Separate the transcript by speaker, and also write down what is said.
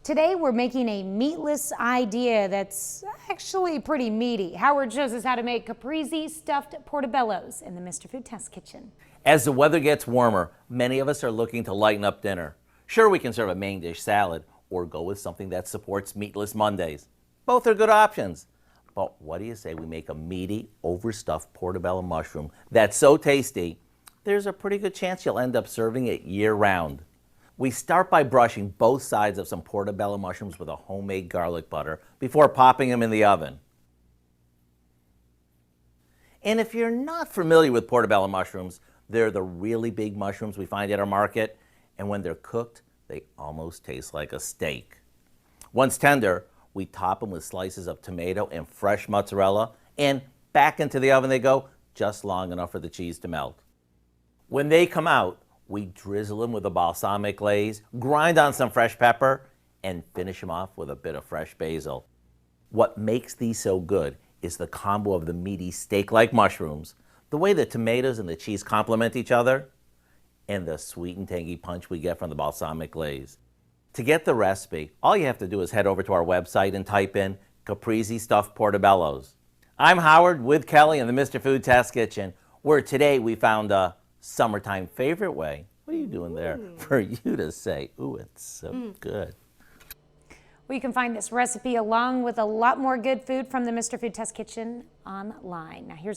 Speaker 1: Today we're making a meatless idea that's actually pretty meaty. Howard shows us how to make Caprese stuffed portobellos in the Mr. Food Test Kitchen.
Speaker 2: As the weather gets warmer, many of us are looking to lighten up dinner. Sure, we can serve a main dish salad or go with something that supports Meatless Mondays. Both are good options. But what do you say we make a meaty, overstuffed portobello mushroom that's so tasty, there's a pretty good chance you'll end up serving it year-round. We start by brushing both sides of some portobello mushrooms with a homemade garlic butter before popping them in the oven. And if you're not familiar with portobello mushrooms, they're the really big mushrooms we find at our market, and when they're cooked, they almost taste like a steak. Once tender, we top them with slices of tomato and fresh mozzarella, and back into the oven they go, just long enough for the cheese to melt. When they come out, we drizzle them with a balsamic glaze, grind on some fresh pepper, and finish them off with a bit of fresh basil. What makes these so good is the combo of the meaty steak-like mushrooms, the way the tomatoes and the cheese complement each other, and the sweet and tangy punch we get from the balsamic glaze. To get the recipe, all you have to do is head over to our website and type in Caprese stuffed portobellos. I'm Howard with Kelly in the Mr. Food Test Kitchen, where today we found a summertime favorite way. What are you doing there? For you to say, ooh, it's so good.
Speaker 1: Well, you can find this recipe along with a lot more good food from the Mr. Food Test Kitchen online. Now here's